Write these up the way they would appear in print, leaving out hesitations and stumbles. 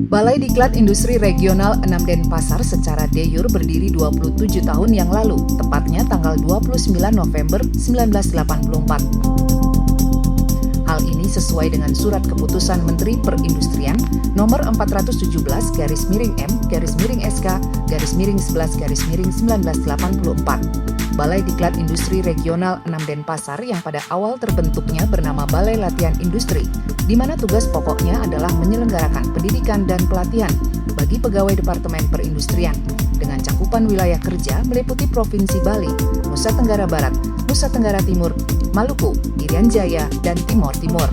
Balai Diklat Industri Regional 6 Denpasar secara de jure berdiri 27 tahun yang lalu, tepatnya tanggal 29 November 1984. Hal ini sesuai dengan Surat Keputusan Menteri Perindustrian Nomor 417-MK-SK-11-1984. Balai Diklat Industri Regional 6 Denpasar yang pada awal terbentuknya bernama Balai Latihan Industri, di mana tugas pokoknya adalah menyelenggarakan pendidikan dan pelatihan bagi pegawai Departemen Perindustrian dengan cakupan wilayah kerja meliputi Provinsi Bali, Nusa Tenggara Barat, Nusa Tenggara Timur, Maluku, Irian Jaya, dan Timor Timur.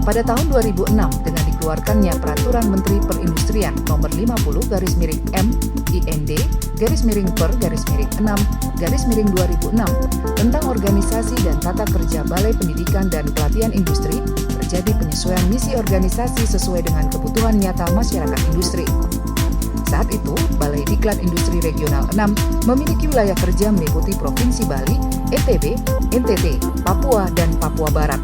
Pada tahun 2006 dengan dikeluarkannya Peraturan Menteri Perindustrian Nomor 50/MIND/per/6/2006 tentang organisasi dan tata kerja Balai Pendidikan dan Pelatihan Industri, terjadi penyesuaian misi organisasi sesuai dengan kebutuhan nyata masyarakat industri. Saat itu, Balai Diklat Industri Regional 6 memiliki wilayah kerja meliputi Provinsi Bali, NTB, NTT, Papua, dan Papua Barat.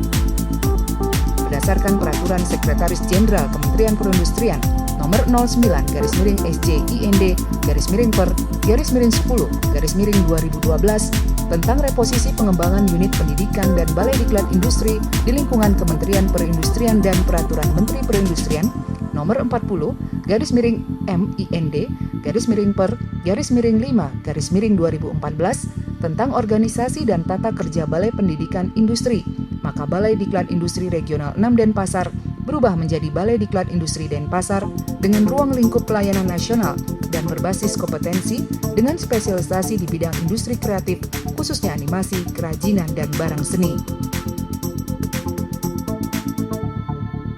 Berdasarkan Peraturan Sekretaris Jenderal Kementerian Perindustrian Nomor 09/IND/per/10/2012 tentang reposisi pengembangan unit pendidikan dan Balai Diklat Industri di lingkungan Kementerian Perindustrian dan Peraturan Menteri Perindustrian Nomor 40/MIND/per/5/2014 tentang organisasi dan tata kerja Balai Pendidikan Industri, maka Balai Diklat Industri Regional 6 Denpasar berubah menjadi Balai Diklat Industri Denpasar dengan ruang lingkup pelayanan nasional dan berbasis kompetensi dengan spesialisasi di bidang industri kreatif, khususnya animasi, kerajinan, dan barang seni.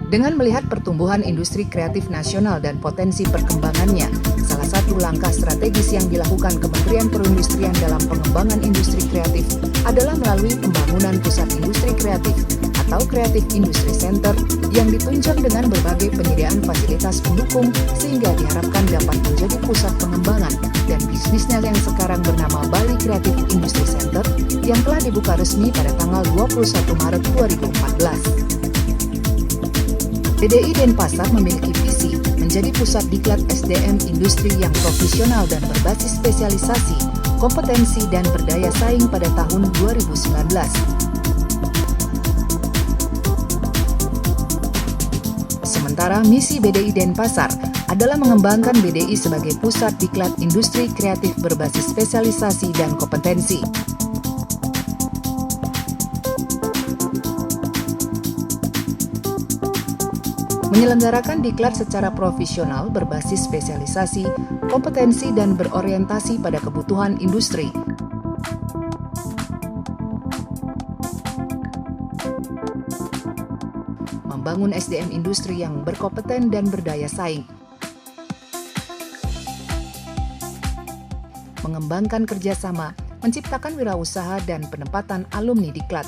Dengan melihat pertumbuhan industri kreatif nasional dan potensi perkembangannya, salah satu langkah strategis yang dilakukan Kementerian Perindustrian dalam pengembangan industri kreatif adalah melalui pembangunan pusat industri kreatif atau Creative Industry Center yang ditunjang dengan berbagai penyediaan fasilitas pendukung sehingga diharapkan dapat menjadi pusat pengembangan dan bisnisnya yang sekarang bernama Bali Creative Industry Center yang telah dibuka resmi pada tanggal 21 Maret 2014. PDI Denpasar memiliki visi menjadi pusat diklat SDM industri yang profesional dan berbasis spesialisasi, kompetensi, dan berdaya saing pada tahun 2019. Sementara misi BDI Denpasar adalah mengembangkan BDI sebagai pusat diklat industri kreatif berbasis spesialisasi dan kompetensi. Menyelenggarakan diklat secara profesional berbasis spesialisasi, kompetensi, dan berorientasi pada kebutuhan industri. Membangun SDM industri yang berkompeten dan berdaya saing. Mengembangkan kerjasama, menciptakan wirausaha dan penempatan alumni diklat.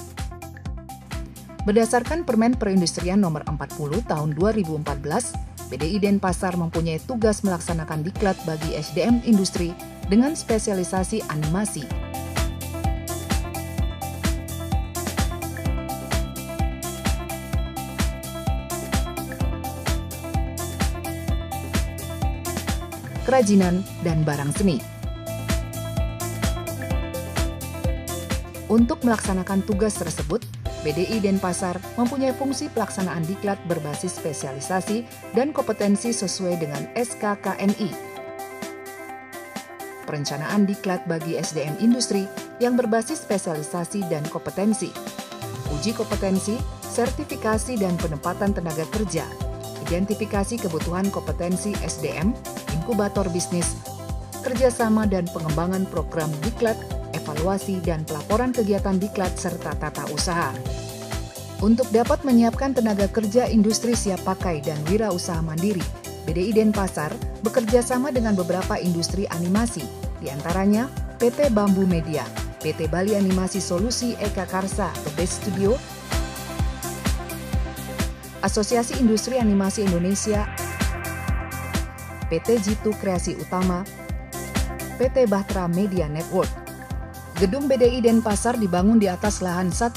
Berdasarkan Permen Perindustrian Nomor 40 Tahun 2014, PDI Denpasar mempunyai tugas melaksanakan diklat bagi SDM industri dengan spesialisasi animasi. Kerajinan, dan barang seni. Untuk melaksanakan tugas tersebut, PDI Denpasar mempunyai fungsi pelaksanaan diklat berbasis spesialisasi dan kompetensi sesuai dengan SKKNI. Perencanaan diklat bagi SDM industri yang berbasis spesialisasi dan kompetensi. Uji kompetensi, sertifikasi dan penempatan tenaga kerja. Identifikasi kebutuhan kompetensi SDM, inkubator bisnis, kerjasama dan pengembangan program diklat, evaluasi dan pelaporan kegiatan diklat serta tata usaha. Untuk dapat menyiapkan tenaga kerja industri siap pakai dan wirausaha mandiri, PDI Denpasar bekerja sama dengan beberapa industri animasi, di antaranya PT Bambu Media, PT Bali Animasi Solusi Eka Karsa atau Best Studio, Asosiasi Industri Animasi Indonesia, PT Jitu Kreasi Utama, PT Bahtera Media Network. Gedung BDI Denpasar dibangun di atas lahan 1,2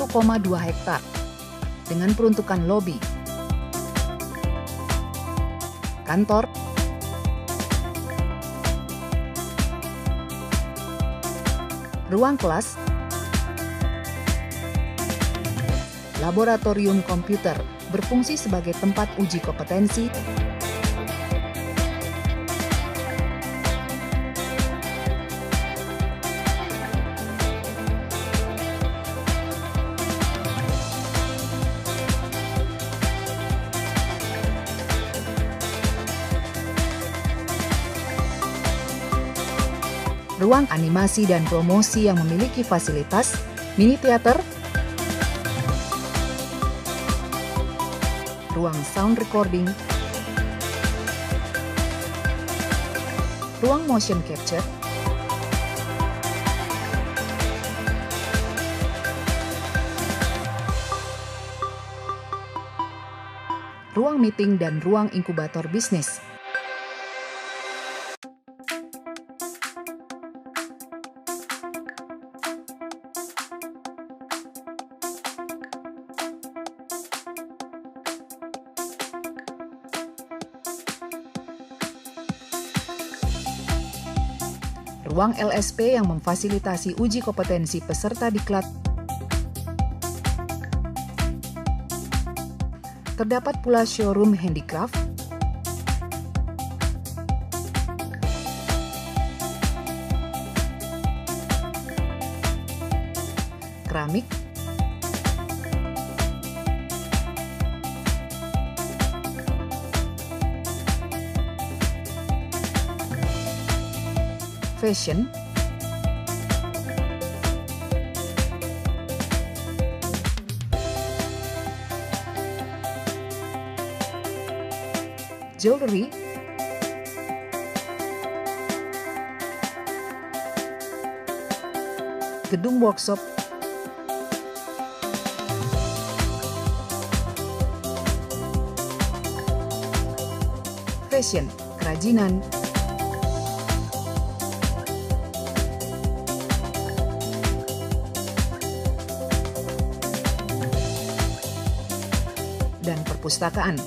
hektar dengan peruntukan lobi, kantor, ruang kelas, laboratorium komputer berfungsi sebagai tempat uji kompetensi, ruang animasi dan promosi yang memiliki fasilitas mini teater, ruang sound recording, ruang motion capture, ruang meeting dan ruang inkubator bisnis. Ruang LSP yang memfasilitasi uji kompetensi peserta diklat. Terdapat pula showroom handicraft, keramik, fashion, jewelry, gedung workshop, fashion, kerajinan, dan perpustakaan.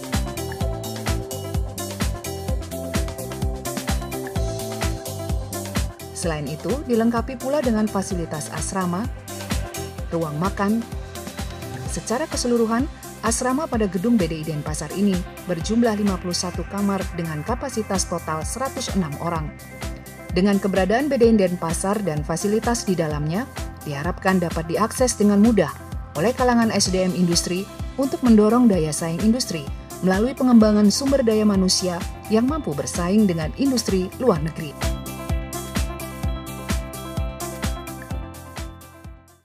Selain itu, dilengkapi pula dengan fasilitas asrama, ruang makan. Secara keseluruhan, asrama pada gedung BDI Denpasar ini berjumlah 51 kamar dengan kapasitas total 106 orang. Dengan keberadaan BDI Denpasar dan fasilitas di dalamnya, diharapkan dapat diakses dengan mudah oleh kalangan SDM industri untuk mendorong daya saing industri melalui pengembangan sumber daya manusia yang mampu bersaing dengan industri luar negeri.